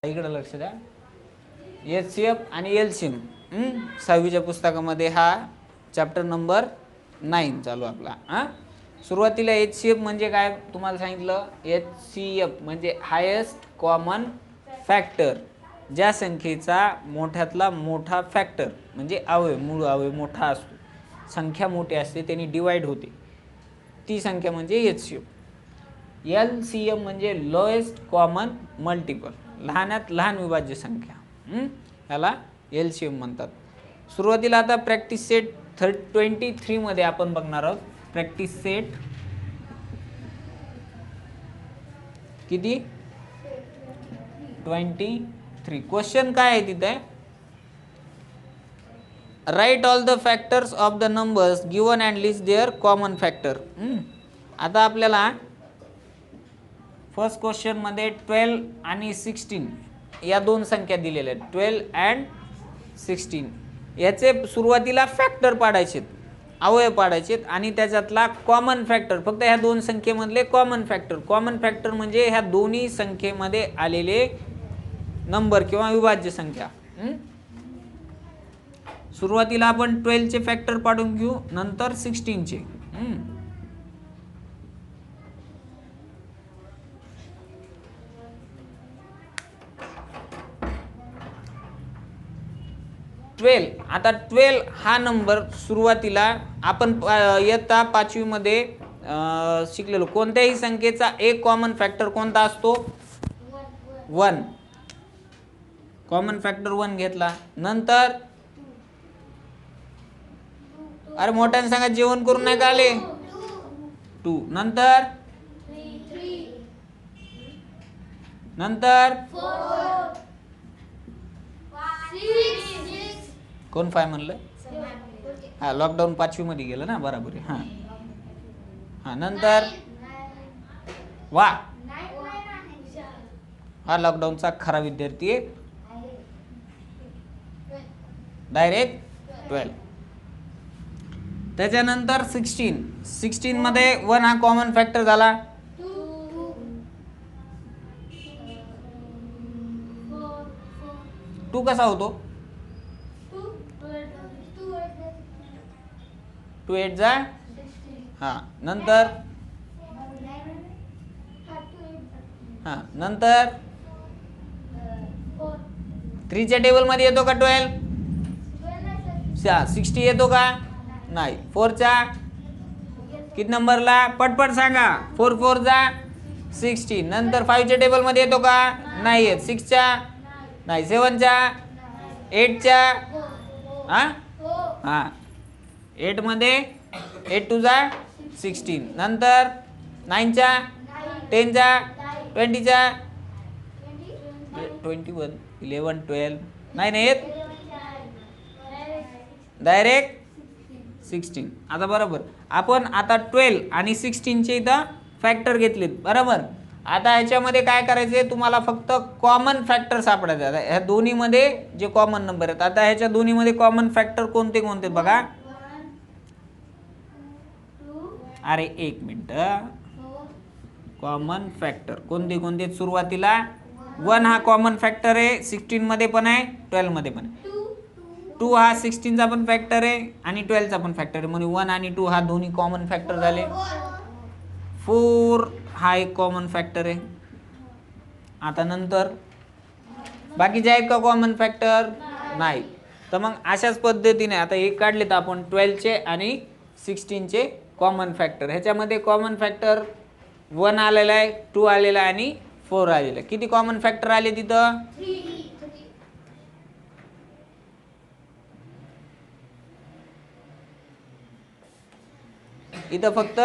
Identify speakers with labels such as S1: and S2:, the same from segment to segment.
S1: इकडे लक्ष द्या. HCF आणि LCM 6वीच्या पुस्तकामध्ये हा चॅप्टर नंबर 9 चालू आपला. सुरुवातीला HCF म्हणजे काय तुम्हाला सांगितलं. HCF म्हणजे हायेस्ट कॉमन फॅक्टर, ज्या संख्येचा मोठ्यातला मोठा फॅक्टर म्हणजे अवयव, मूळ अवयव मोठा असतो, संख्या मोठी असते, त्यांनी डिवाइड होते, ती संख्या म्हणजे HCF. LCM म्हणजे लोएस्ट कॉमन मल्टिपल, लहानात लहान विभाज्य संख्या, याला LCM म्हणतात. सुरुवातीला आता प्रॅक्टिस सेट 23 मध्ये आपण बघणार आहोत. प्रॅक्टिस सेट किती 23. क्वेश्चन काय आहे तिथे. Write all the factors of the numbers given and list their common factor. आता आपल्याला फर्स्ट क्वेश्चन मध्ये 12 आणि 16 या दोन संख्या दिलेल्या आहेत. 12 अँड 16 याचे सुरुवातीला फॅक्टर पाडायचे, अवयव पाडायचे आणि त्याच्यातला कॉमन फॅक्टर, फक्त ह्या दोन संख्येमधले कॉमन फॅक्टर. कॉमन फॅक्टर म्हणजे ह्या दोन्ही संख्येमध्ये आलेले नंबर किंवा विभाज्य संख्या. सुरुवातीला आपण 12 चे फॅक्टर पाडून घेऊ, नंतर 16 चे. 12. आता 12 हा नंबर सुरुवातीला आपण इयत्ता 5वी मध्ये शिकलेलो. कोणत्याही संख्येचा एक कॉमन फॅक्टर कोणता असतो. 1. कॉमन फॅक्टर 1 घेतला. नंतर अरे मोठ्याने सांगा, जेवण करून नाही का आले. 2. नंतर 4. कोण 5 म्हणलं. हा, लॉकडाऊन 5वी मध्ये गेलं ना, बरोबर आहे. हा नंतर वा, हा लॉकडाऊनचा खरा विद्यार्थी आहे. डायरेक्ट 12. त्याच्यानंतर 16 मध्ये 1 हा कॉमन फॅक्टर झाला. 2 कसा होतो. 2 8 जा. हा नंतर नंतर 3 च्या टेबल मध्ये येतो का 12. 60 येतो का नाही. 4 चा किती नंबरला पटपट सांगा. 4 4 जा 16. नंतर 5 च्या टेबल मध्ये येतो का नाही येत. 6 च्या नाही. 7 च्या 8 च्या हा 8 मध्ये 8 2 जा 16. नंतर 9 च्या 10 च्या 20 च्या 21 11 12 नाही येत. डायरेक्ट 16. आता बरोबर आपण आता 12 आणि 16 चे इथं फॅक्टर घेतलेत, बरोबर. आता ह्याच्यामध्ये काय करायचे, तुम्हाला फक्त कॉमन फॅक्टर सापडायचे. ह्या दोन्ही मध्ये जे कॉमन नंबर आहेत, आता ह्याच्या दोन्ही मध्ये कॉमन फॅक्टर कोणते कोणते बघा. अरे एक मिनिट, कॉमन फॅक्टर कोणते कोणते. सुरुवातीला 1 हा कॉमन फॅक्टर आहे, 16 मध्ये पण आहे, 12 मध्ये पण आहे. 2 हा 16 चा पण फॅक्टर आहे आणि 12 चा पण फॅक्टर आहे, म्हणून 1 आणि 2 हा दोन्ही कॉमन फॅक्टर झाले. 4 हा एक कॉमन फॅक्टर आहे. आता नंतर बाकीचे आहेत का कॉमन फॅक्टर नाही. तर मग अशाच पद्धतीने आता एक काढलेत आपण 12 चे आणि 16 चे कॉमन फॅक्टर. ह्याच्यामध्ये कॉमन फॅक्टर 1 आलेला आहे, 2 आलेला आहे आणि 4 आलेला आहे. किती कॉमन फॅक्टर आले तिथं.
S2: 3.
S1: इथं फक्त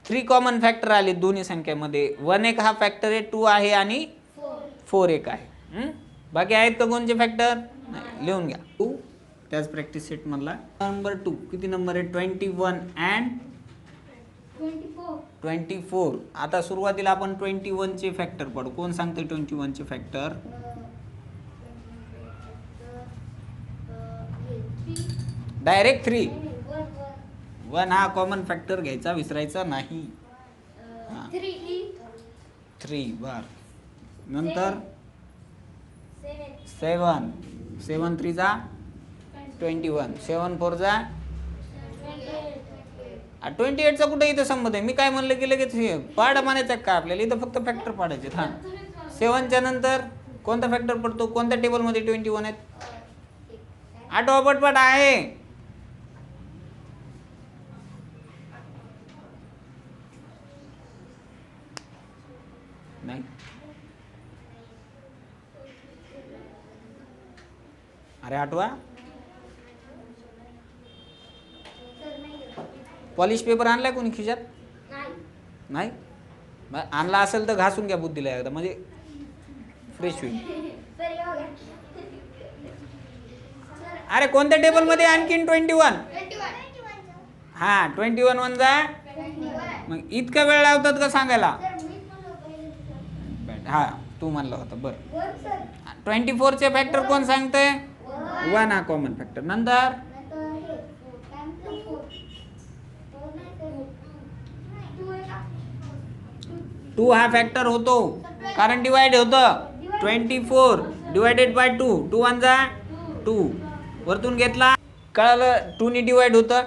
S1: 3 कॉमन फॅक्टर आले दोन्ही संख्येमध्ये. 1 एक हा फॅक्टर आहे, 2 आहे आणि 4 एक आहे. बाकी आहेत का कोणते फॅक्टर. लिहून घ्या. 2 त्याच प्रॅक्टिस सेट मधला नंबर 2 किती नंबर आहे. 21 अँड 24. आता सुरुवातीला आपण 21 चे फॅक्टर पडू. कोण सांगते 21 चे फॅक्टर. डायरेक्ट 3. 1 हा कॉमन फॅक्टर घ्यायचा, विसरायचा नाही.
S2: 3
S1: 3 बर. नंतर 7 7 3 जा 21 7 4 जा 28 चा कुठे इथं संबंध आहे? मी काय म्हणलं की लगेच हे पाडा मानायचा का आपल्याला? इथं फक्त फॅक्टर पाडायचे. हां 7च्या नंतर कोणता फॅक्टर पडतो? कोणत्या टेबलमध्ये 21 आहेत? आठवा पटपट आहे. नाही अरे आठवा पॉलिश पेपर आणलाय कोणी खिशात? नाही आणला असेल तर घासून घ्या बुद्धीला एकदा, म्हणजे फ्रेश होईल. अरे कोणत्या टेबलमध्ये आणखीन 21? हा 21 वन जा. मग इतका वेळ लावतात का सांगायला? हा तू म्हणला होता बरं. 24चे फॅक्टर कोण सांगतंय? 1 हा कॉमन फॅक्टर. नंतर 2 हा फॅक्टर होतो कारण डिवाइड होतं. 24 डिवायडेड बाय 2 2 1 जा 2 वरतून घेतला कळालं. 2 ने डिवाइड होतं.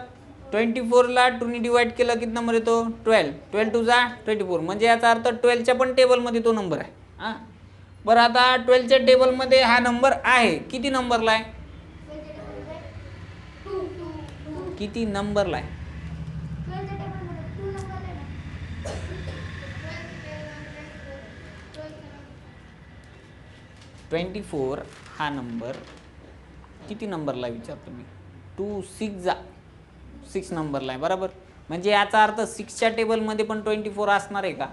S1: 24 ला 2 ने डिवाइड केलं किती नंबर येतो? 12 12 2 जा 24 म्हणजे याचा अर्थ 12च्या पण टेबलमध्ये तो नंबर आहे. हां बरं आता 12च्या टेबलमध्ये हा नंबर आहे. किती नंबरला आहे? किती नंबरला आहे? 24 हा नंबर किती नंबरला विचारतो मी? 2 6 जा 6 नंबरला आहे बरोबर. म्हणजे याचा अर्थ 6च्या टेबलमध्ये पण 24 असणार आहे का?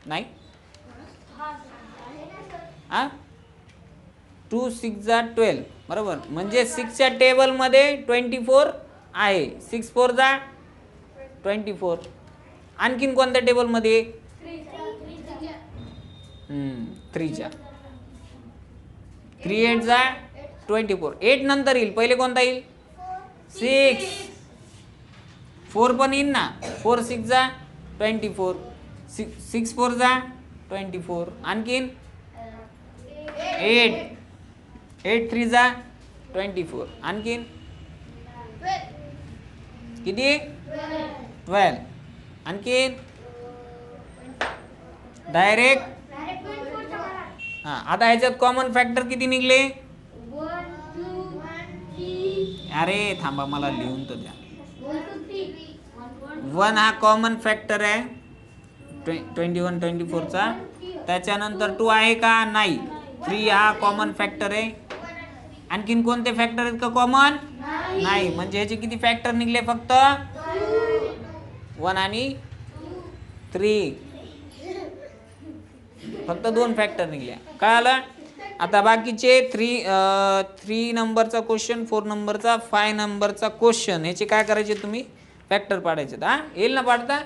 S1: नाही. आ 2 6 जा 12 बरोबर. म्हणजे 6च्या टेबलमध्ये 24 आहे. 6 4 जा 24. आणखीन कोणत्या टेबलमध्ये? 3च्या 3 8 जा 24. 8 नंतर येईल. पहिले कोणता येईल? 6 4 पण येईल ना. 4 6 जा 24 6 4 जा 24. आणखीन 8 8 3 जा 24. आणखीन किती? 12. आणखीन डायरेक्ट. हां आता ह्याच्यात कॉमन फॅक्टर किती निघले? अरे थांबा मला लिहून तर द्या. 1 हा कॉमन फॅक्टर आहे 21 24चा. त्याच्यानंतर 2 आहे का? नाही. 3 हा कॉमन फॅक्टर आहे. आणखीन कोणते फॅक्टर आहेत का कॉमन? नाही. म्हणजे ह्याचे किती फॅक्टर निघले? फक्त 1 आणि 3. फक्त 2 फॅक्टर निघले. कळालं? आता बाकीचे 3 नंबरचा क्वेश्चन 4 नंबरचा 5 नंबरचा क्वेश्चन ह्याचे काय करायचे तुम्ही? फॅक्टर पाडायचे. हा येईल ना पाडता?